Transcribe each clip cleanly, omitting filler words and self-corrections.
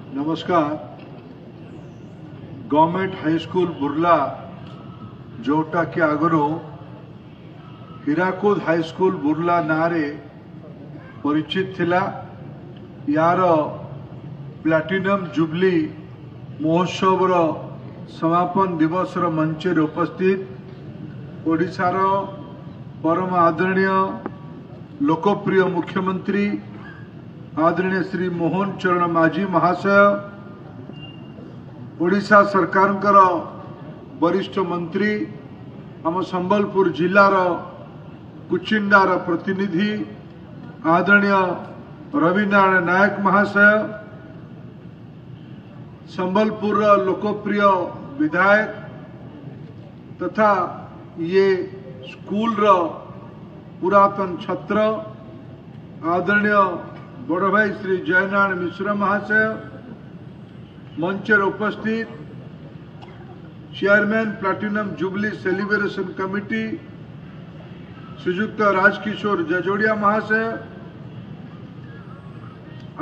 नमस्कार। Government high school Burla जोटा कि आगरो हीराकुद हाई स्कूल बुर्ला नारे परिचित थिला। यार प्लैटिनम जुबली महोत्सव समापन दिवस मंच उपस्थित ओडिशार परम आदरणीय लोकप्रिय मुख्यमंत्री आदरणीय श्री मोहन चरण माझी महाशय, ओडिशा सरकार वरिष्ठ मंत्री, आम संबलपुर जिलार कुचिंडार प्रतिनिधि आदरणीय रविनारायण नायक महाशय, संबलपुर लोकप्रिय विधायक तथा ये स्कूल पुरातन छात्र आदरणीय बड़ भाई श्री जयनारायण मिश्र महाशय, मंच उपस्थित chairman platinum jubilee celebration committee श्रीयुक्त राजकिशोर जजोड़िया महाशय,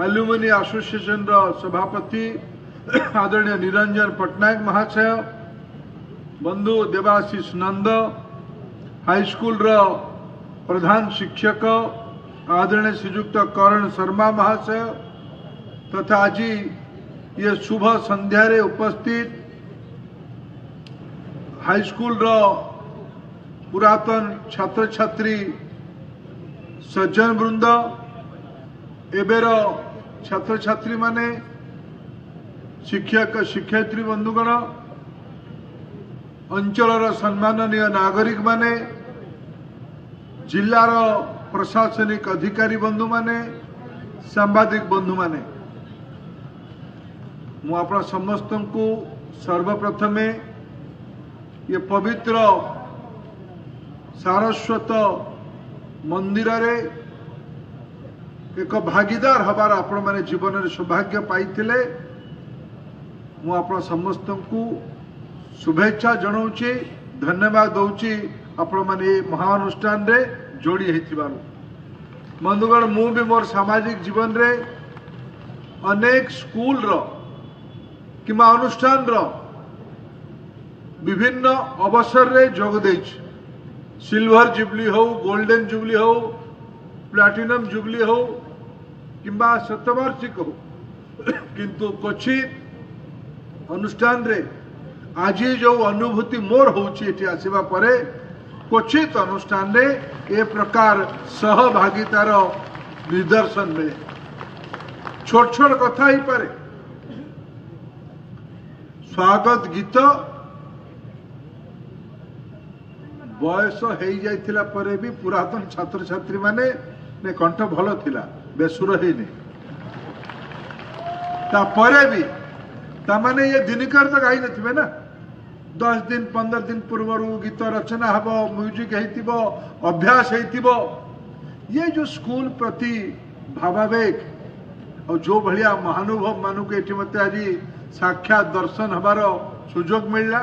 एल्युमिनी एसोसिएशन सभापति आदरणीय निरंजन पट्टनायक महाशय, बंधु देवाशीष नंद, हाईस्कूल प्रधान शिक्षक आदरणीय श्रीयुक्त करण शर्मा महाशय तथा आज ये शुभ संध्यारे उपस्थित हाईस्कूल पुरातन छात्र छात्री सज्जन वृंद, एबेर छात्र छात्री माने, शिक्षक शिक्षयित्री बंधुगण, अंचल सम्माननीय नागरिक माने, जिलार प्रशासनिक अधिकारी बंधु माने, सांबादिक बंधु माने, मु आपन समस्त को सर्वप्रथमे ये पवित्र सारस्वत मंदिर रे एक भागीदार हबार आपण माने जीवन में सौभाग्य पाइथिले। मु आपन समस्त को शुभेच्छा जनाऊँची, धन्यवाद दौची आपण माने महानुष्ठान रे जोड़ी हेतिबार। बंधुगण, मु भी मोर सामाजिक जीवन रे अनेक स्कूल किमा अनुष्ठान विभिन्न अवसर रे जोग देछि। सिल्वर जुबली हो, गोल्डन जुबली हो, प्लैटिनम जुबली हो किंबा शतवार्षिक हो, किंतु क्वचित अनुष्ठान रे आज जो अनुभूति मोर होछि आसवा परे क्वचित अनुष्ठान रे ए प्रकार सहभागितार निदर्शन मिले। छोट छोट कथा ही पारे, स्वागत गीत बयस हो जाइथिला परे भी पुरातन छात्र छात्री माने ने कंठ भल थिला, बेसुर ही नहीं ता परे भी ता माने ये दिनकर तो गाई नथिबे ना। 10 दिन 15 दिन पूर्व गीत रचना हब, म्यूजिक हेतिबो, अभ्यास हेतिबो। ये जो स्कूल प्रति भावावेग और जो भलिया महानुभव मानक ये मत आज साक्षात दर्शन हबार सुजोग मिलला।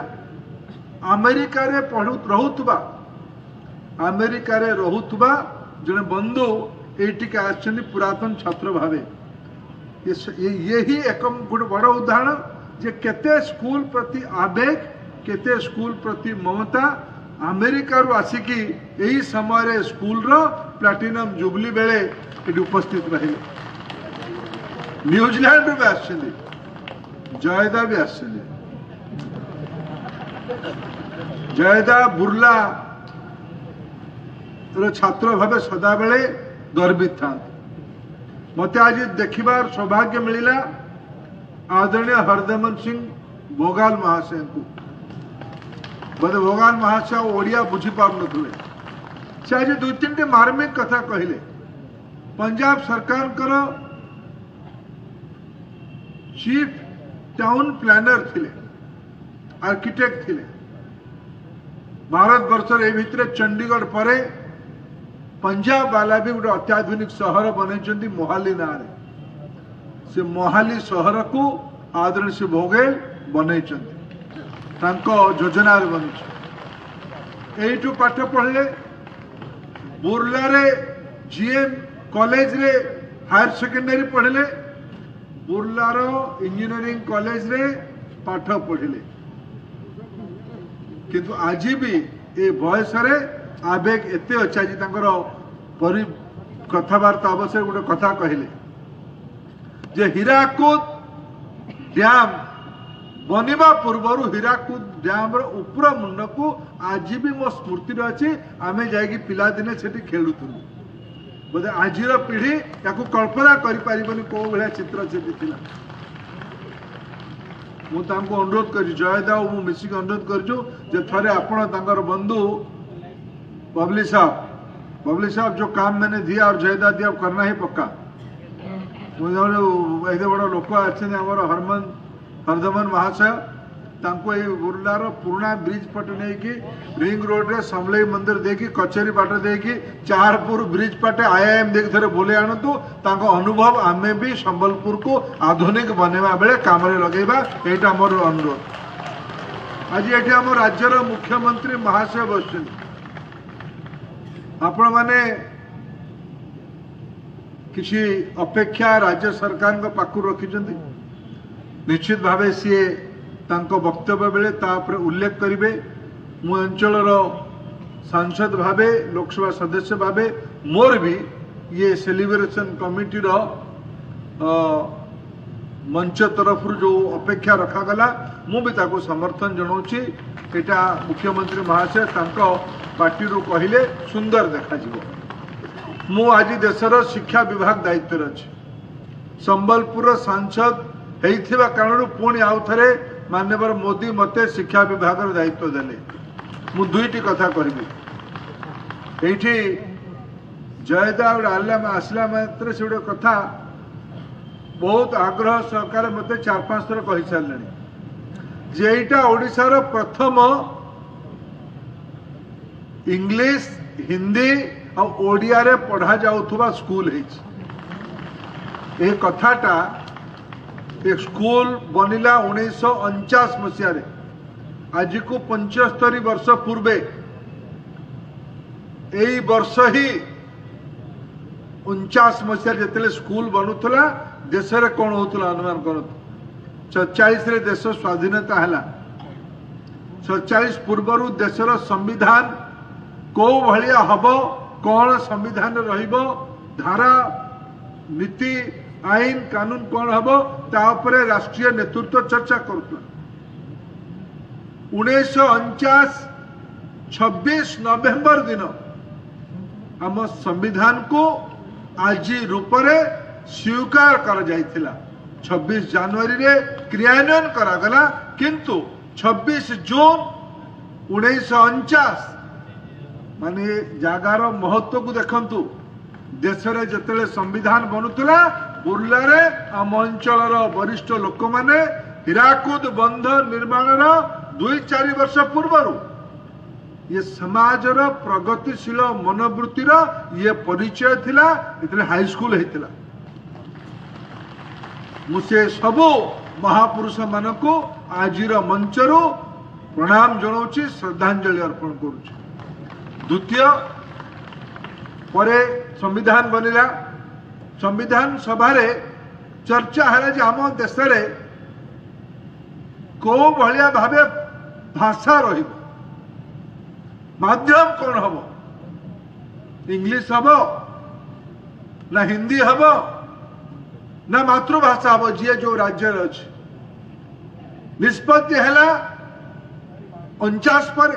अमेरिका रे रहुतबा अमेरिका रे रहुतबा जने बंधु एटिके आछन पुरातन छात्र भावे। ये ही एक गोटे बड़ उदाहरण जे केते स्कूल प्रति आवेग, केते स्कूल प्रति ममता अमेरिका रु आसिकी यही समय स्कूल प्लैटिनम जुबली बेले ये उपस्थित रहे। न्यूजीलैंड भी आसछे, जयदा भी आसछे। जयदा बुर्ला छात्र भाव सदा बेले गर्वित था। मत आज देखिबार सौभाग्य मिला आदरणीय हरदमन सिंह भोगाल महाशय को। बोधे भोगाल महाशय ओडिया बुझी पार नुले से आज 2-3 मार्मिक कथा कहले। पंजाब सरकार चीफ टाउन प्लानर थिले, आर्किटेक्ट थिले। भारत वर्ष ए भितर चंडीगढ़ परे पंजाब वाला भी गोटे अत्याधुनिक सहर बनई मोहाली ना रे। से मोहाली सहर को आदरणीय श्री भोगेल बनई योजना बनी। यू पाठ पढ़ले बुर्ला रे जीएम कॉलेज रे हायर सेकेंडरी पढ़ले, बुर्लार इंजीनियरिंग कॉलेज रे पाठ पढ़िले किंतु आज भी ए बयस रे आवेग एते अच्छा जी तांकर परि कथावार्ता अवसर गोटे कथा कहले जे हीराकुद डैम बनिबा पूर्व हीराकुद डैम ऊपर मुंड को आज भी मो स्मृति अच्छी आमे जाइए पिला दिने से खेलुलु बोधे आजिर पीढ़ी या कल्पना करें कौ भाया चित्र से थिला मुझे अनुरोध कर जयदा और मिसिक अनुरोध कर थे आपण बंधु बबली साहब जो काम मैंने दिया और जयदा दिया करना ही पक्का मुझे बड़ लोक अच्छे हरदमन महाशय बुर्लार पुराना ब्रिज पट नहीं रिंग रोड रे समलई मंदिर देखी कचेरी बाट देखी चारपुर ब्रिज पटे आईआईएम देखी थे बोले आणतु अनुभव आमे भी संबलपुर को आधुनिक बनवा बेले काम लगेगा यहाँ मोर अनुरोध आज ये आम राज्यर मुख्यमंत्री महाशय बस आपण माने किसी अपेक्षा राज्य सरकार पाखु रखिछन्ति निश्चित भावे सी तांको वक्तव्य बेले तापर उल्लेख करिवे मु अंचलर सांसद भावे लोकसभा सदस्य भावे मोर भी ये सेलिब्रेशन कमिटी रो मंच तरफ जो अपेक्षा रखा गला मु भी ताको समर्थन जनाऊँगी एटा मुख्यमंत्री महाशय तांको पार्टी रू कहले सुंदर देखा जीवो मु आज देशर शिक्षा विभाग दायित्व अच्छी संबलपुर सांसद होइथिबा कारण पुणी आउ थरे माननीय मोदी मते शिक्षा विभाग दायित्व देले मु दुईटी कथा कहबी एठी जयदा और आसला मात्र से गोटे कथा बहुत आग्रह सहकार मते 4-5 थर कहि सारले जे एटा ओडिशार प्रथम इंग्लिश हिंदी और ओडिया रे पढ़ा जाउथुबा स्कूल है कथाटा एक स्कूल बनिला 1949 मसीह आज को 75 वर्ष पूर्वे यही वर्ष ही 49 मसीह जिते स्कूल बनूला देश में कौन होता अनुमान करत 47 रे देश स्वाधीनता है 47 पूर्वर देशर संविधान कौ भाया हम कौन संविधान रहिबो धारा नीति आईन कानून कौन हम तापरे राष्ट्रीय नेतृत्व चर्चा करुला 1949 26 नवेम्बर दिन आम संविधान को आज रूप से स्वीकार कर जाइथिला 26 जनवरी रे क्रियान्वयन करागला किंतु 26 जून 1949 माने जगार महत्व को देखंतु देश रे जतले संविधान बनुतला बुर्लारे आम अंचल वरिष्ठ लोक माने हीराकुद बंध निर्माण 2-4 वर्ष पूर्वर ये समाजर प्रगतिशील मनोवृत्तिर ये परिचय थिला इतने हाई स्कूल होता मुझे सबू महापुरुष मान को आजिर मंचर प्रणाम जनाऊँ श्रद्धांजलि अर्पण करुच्ची द्वितीय परे संविधान बनिला संविधान सभा चर्चा है आम देश कौ भाया भावे भाषा माध्यम कौन हम इंग्लिश हम ना हिंदी हम ना मातृभाषा हम जी जो राज्य अच्छे निष्पत्ति है 49 पर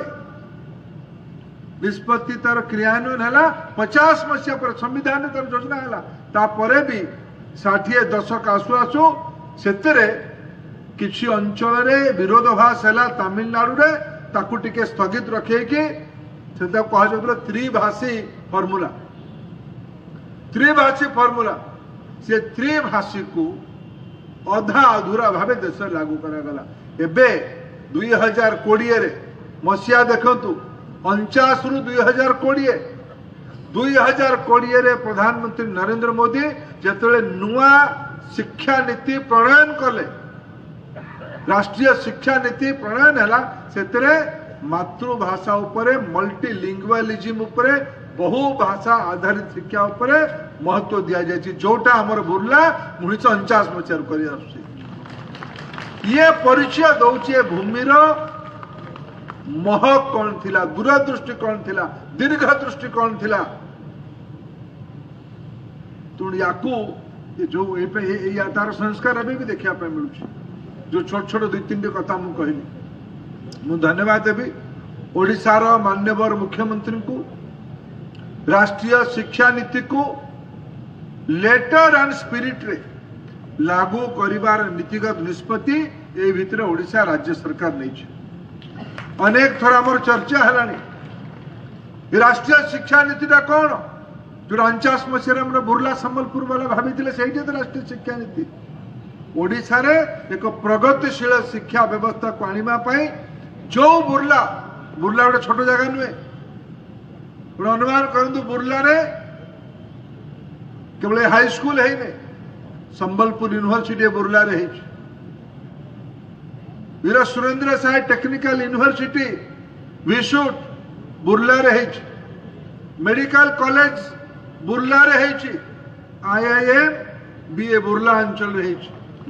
निष्पत्ति तार क्रियान्वयन है 50 मसीहा पर संविधान तार योजना है तापरे भी 60 दशक आसु आसु से किसी अंचल विरोधाभास है तमिलनाडु रे ताकू टिके स्थगित रखे कह त्रिभाषी फर्मूला से त्रिभाषी को अधा अधूरा भाव देश लागू करागला एबे 2020 मसीहा देखंतु 49 रु 2020 प्रधानमंत्री नरेंद्र मोदी जिते नुआ शिक्षा नीति प्रणयन कले राष्ट्रीय शिक्षा नीति प्रणयन है से मातृभाषा उपरे मल्टीलिंगुअलिज्म उपरे बहु भाषा आधारित शिक्षा उपरे महत्व दिया जायछि जोटा हमर बुर्ला 1949 मसीह करि आछि। ये परिचय दौचे भूमिर महक कौन थिला, दूरदृष्टि कौन थिला, दीर्घ दृष्टि कौन थिला। तुण याकू ये जो तार संस्कार अभी भी देखा मिलूँ जो छोट छोट 2-3 कथा मु कहली। मु धन्यवाद देवी ओडिशार मान्यवर मुख्यमंत्री को राष्ट्रीय शिक्षा नीति को लेटर एंड स्पिरिट रे लागू करिवार नीतिगत निष्पत्ति ए भितर ओडिशा राज्य सरकार नहीं। अनेक थर आमर चर्चा है राष्ट्रीय शिक्षा नीति कौन जो 49 मसीह बुर्ला संबलपुर वाला भाभी से राष्ट्रीय शिक्षा नीति ओडिशा रे एक प्रगतिशील शिक्षा व्यवस्था को आने जो बुर्ला बुर्ला गोटे छोट जगह नुहे गोटे अनुमान करतु बुर्ला रे केवल हाई स्कूल है संबलपुर यूनिवर्सिटी बुर्ला रे वीर सुरेंद्र साय टेक्निकल यूनिवर्सिटी विशुट बुर्ला रे मेडिकल कॉलेज बुर्ला रे IIM BA बुर्ला अंचल रे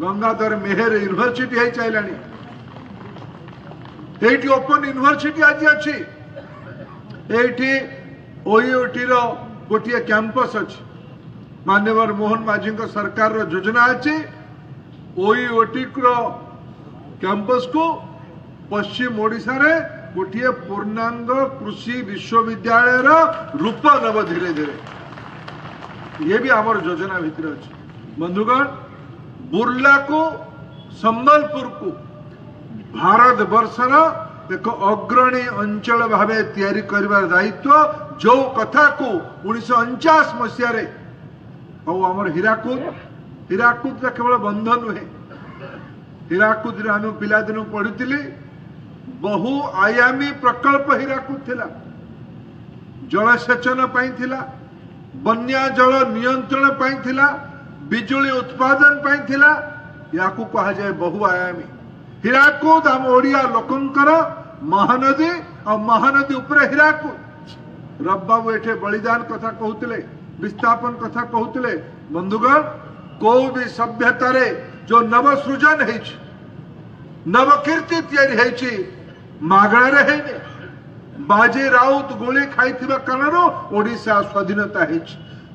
गंगाधर मेहर यूनिवर्सिटी है चलानी एटी ओपन यूनिवर्सिटी आज अच्छी एटी OUT रो गोटे कैंपस अच्छी मान्यवर मोहन माझी सरकार रो योजना अच्छी OUT रो कैंपस को पश्चिम ओडिशा रे गोटे पूर्णांग कृषि विश्वविद्यालय रूप नव धीरे धीरे ये भी आमर योजना भितर अच्छी। बंधुगण बुर्ला को संबलपुर को भारत वर्षर एक अग्रणी अंचल भावे तैयारी करिवार दायित्व जो कथा को 1949 मसीह रे आमर हीराकुद का केवल बंध नुहे हीराकुद रे आम पिलादिन पढ़ी बहु आयामी प्रकल्प हीराकुद थिला जलसेचन पाई थिला बन्या जल नियंत्रण पाई थिला बिजुली उत्पादन पाई थिला याकू कहा जाए बहु आयामी हीराकुद आम ओडिया लोकंकर महानदी और महानदी उपरे हीराकुद रब बाबू एठे बलिदान कथा कहते विस्थापन कथा कहते। बंधुगण को भी सभ्यता रे जो नव सृजन है नव कीर्ति तैयारी मागण रे बाजी राउत गोली खाई कारण ओडिशा स्वाधीनता है।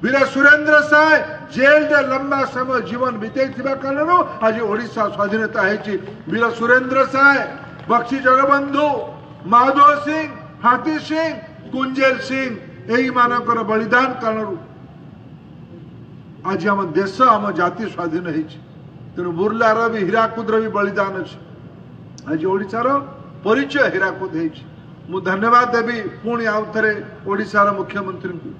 वीर सुरेंद्र साय जेल रे लंबा समय जीवन बीते कारण आज ओडिशा स्वाधीनता है। वीर सुरेंद्र साय बक्सी जगबंधु माधव सिंह हाथी सिंह कुंजेल सिंह यही मानकर बलिदान कारण आज आम देश आम जाति स्वाधीन है। तेणु बुर्लार भी हीराकुद्र भी बलिदान अच्छे आज ओडिशार परिचय हीराकुद है। मु धन्यवाद देवी पुणी आउ थे ओडिशार मुख्यमंत्री को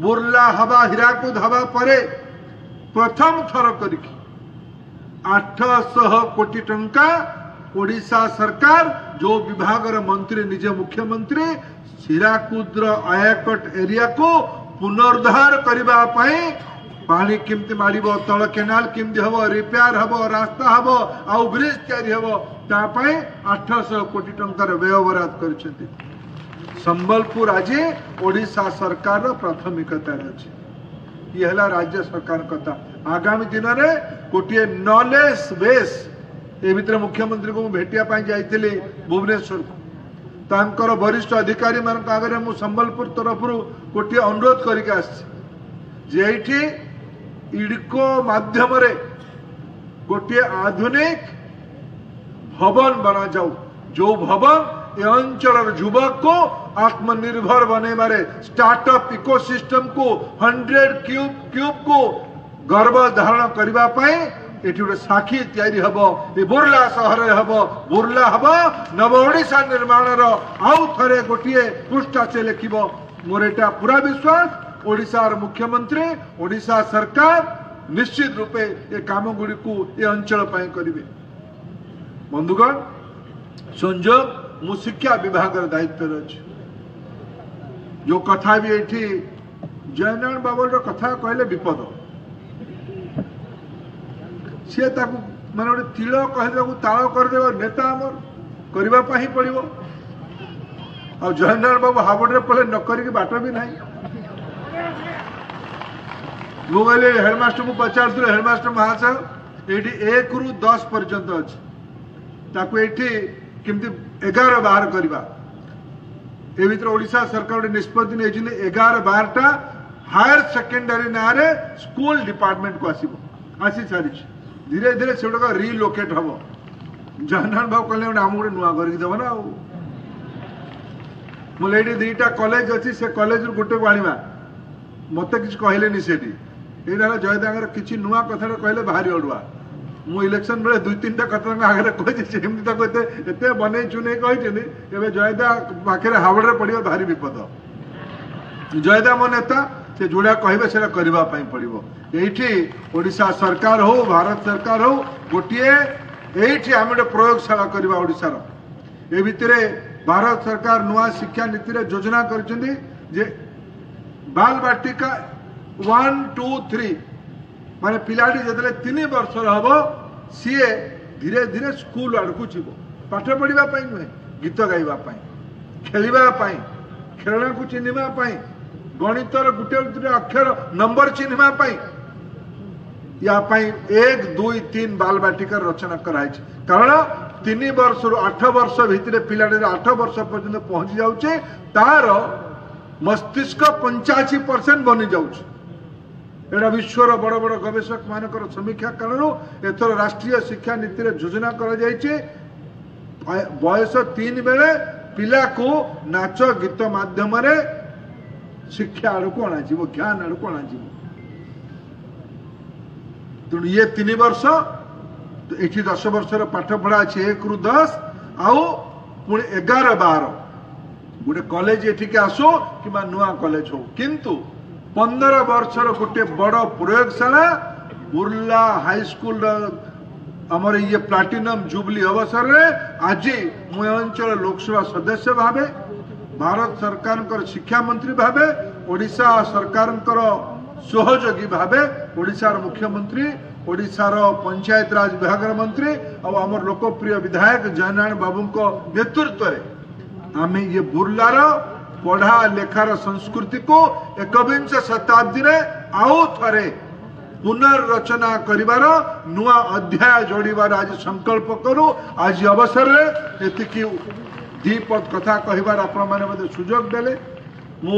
बुर्ला हवा हीराकुद हवा परे प्रथम थर कर 800 कोटी टंका ओडिशा सरकार जो विभाग मंत्री निजे मुख्यमंत्री हीराकुद्र आयाकट एरिया को पुनरुद्धार करने पानी केमती माड़ तल केनाल केमती हम रिपेयर हम रास्ता हम आउ ब्रिज तैयारी हम 800 कोटी टंकार व्ययबराद कर संबलपुर आज ओडिशा सरकार प्राथमिकता अच्छी ये है राज्य सरकार कथा। आगामी दिन में गोटे नॉलेज बेस ए भितर मुख्यमंत्री को भेटिया जाइली भुवनेश्वर तांकर वरिष्ठ अधिकारी मान आगे मु संबलपुर तरफ गोटे अनुरोध करके इडको माध्यम रे गोटे आधुनिक भवन बना जाऊ जो भवन ए अंचल युवक को आत्मनिर्भर बने स्टार्टअप इकोसिस्टम को 100 क्यूब को गर्भ धारण करने एटी गोटे साखी तैयारी हम बुर्ला सहर हम बुर्ला हम नव ओडिशा निर्माण आउ थे गोटे पृष्ठा से लिख मोर एटा पूरा विश्वास ओडिशार मुख्यमंत्री ओडिशा सरकार निश्चित रूपे ये काम गुड़ी को ये अंचल करेंगे। बंधुगण संजोग मु शिक्षा विभाग दायित्व अच्छे जो कथा भी ये जयनारायण बाबू कथा कहले विपद सी मान गोटे तिल कहे ताल करदे नेता आमर करने पड़ो और जयनारायण बाबू हावड़े पड़े नौकरी बाट भी ना मुझे हेडमास्टर को पचार हेडमास्टर महाशय ये 1 ରୁ 10 पर्यंत अच्छी केमती 11 बाहर करवा ए भर ओडिशा सरकार गोटे निष्पत्ति नहीं 11-12टा हायर सेकेंडरी ना स्कूल डिपार्टमेंट को आसी सारी धीरे धीरे से गुड़ाक रिलोकेट हम जयनारायण बाबू कहले आम गोटे नुआ कर देव ना मुझे 2टा कॉलेज अच्छी से कॉलेज गोटे को आना मत कि कहले से यहाँ जयदांगर किसी नुआ कथा कहले भारी अड़ुआ मु इलेक्शन बेले 2-3टा कथा आगे कही एत बन चुने कही जयदा पाखे हावड़े पड़ो भारी विपद जयदा मो नेता से जोड़ा कहे से करने पड़ो ये ओडिशा सरकार हो भारत सरकार हो गोटे ये आम गोटे प्रयोगशाला करवा ओडिशार ए भितर भारत सरकार नुआ शिक्षा नीति योजना कर बाल बाटिका 1, 2, 3 माने पिलाटी जो 3 वर्षर हम सी धीरे धीरे स्कूल आड़ को जीव पाठ पढ़ापी नुहे गीत गाइबापी खेलवाई खेलना को चिन्हवाई गणितर गोटे गोटे अक्षर नंबर चिन्हवाई या 1, 2, 3 बाल बाटिका रचना कराई कारण 3 वर्ष 8 वर्ष भितर पिलाटी 8 वर्ष पर्यंत पहुंची जाऊे तार मस्तिष्क 85% बनी जाऊँ एटा विश्वर बड़ बड़ गवेषक मानकर समीक्षा कारण एथर राष्ट्रीय शिक्षा नीति योजना बयस 3 बेले पिला को नाच गीत माध्यम शिक्षा आड़ को अणा ज्ञान आड़ को अणा तेणु ये 3 वर्ष ये 10 वर्षर पाठ पढ़ा अच्छे 1 ରୁ 10 आउ पुणी 11-12 गोटे कॉलेज एठिके आसो कि नुआ कॉलेज हो किंतु 15 वर्षर गोटे बड़ प्रयोगशाला बुर्ला हाई स्कूल आमर ये प्लाटिनम जुबली अवसर में आज मु अंचल लोकसभा सदस्य भावे भारत सरकार शिक्षा मंत्री भावे ओडिशा सरकार सहयोगी भावे ओडिशार मुख्यमंत्री ओडिशार पंचायत राज विभाग मंत्री और आमर लोकप्रिय विधायक जयनारायण बाबू नेतृत्व में आम ये बुर्लार पढ़ा लेखार संस्कृति को 21 शताब्दी रे आउ थरे पुनर्रचना करिवार नुआ अध्याय जोड़ीबार आज संकल्प करू आज अवसर रे एतिकी दीपद कथा कहिबार आपण माने मते सुजोग देले मु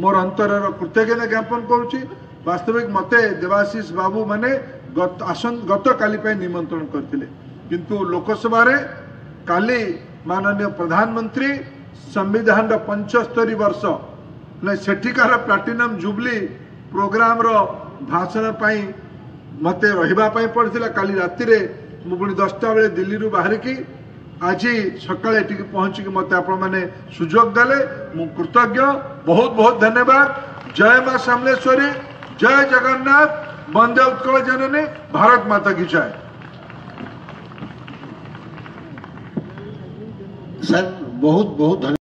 मोर अंतरर कृतज्ञता ज्ञापन करूची वास्तविक मते देवाशीष बाबू माने गत काली पे निमंत्रण करथिले किंतु लोकसभा रे काली माननीय प्रधानमंत्री संविधान 75 वर्ष सेठिकार प्लाटिनम जुबली प्रोग्राम रो भाषण पाई मते रहिबा पाई पड़थिला काली राति रे मु पुणी 10टा बेले दिल्ली रु बाहर की आज सकाळे एटिक पहुंची कि मते आपण माने सुजोग देले मु कृतज्ञ बहुत बहुत धन्यवाद जय मां समलेश्वरी जय जगन्नाथ वंदे उत्कल जननी भारत माता की जय सर बहुत बहुत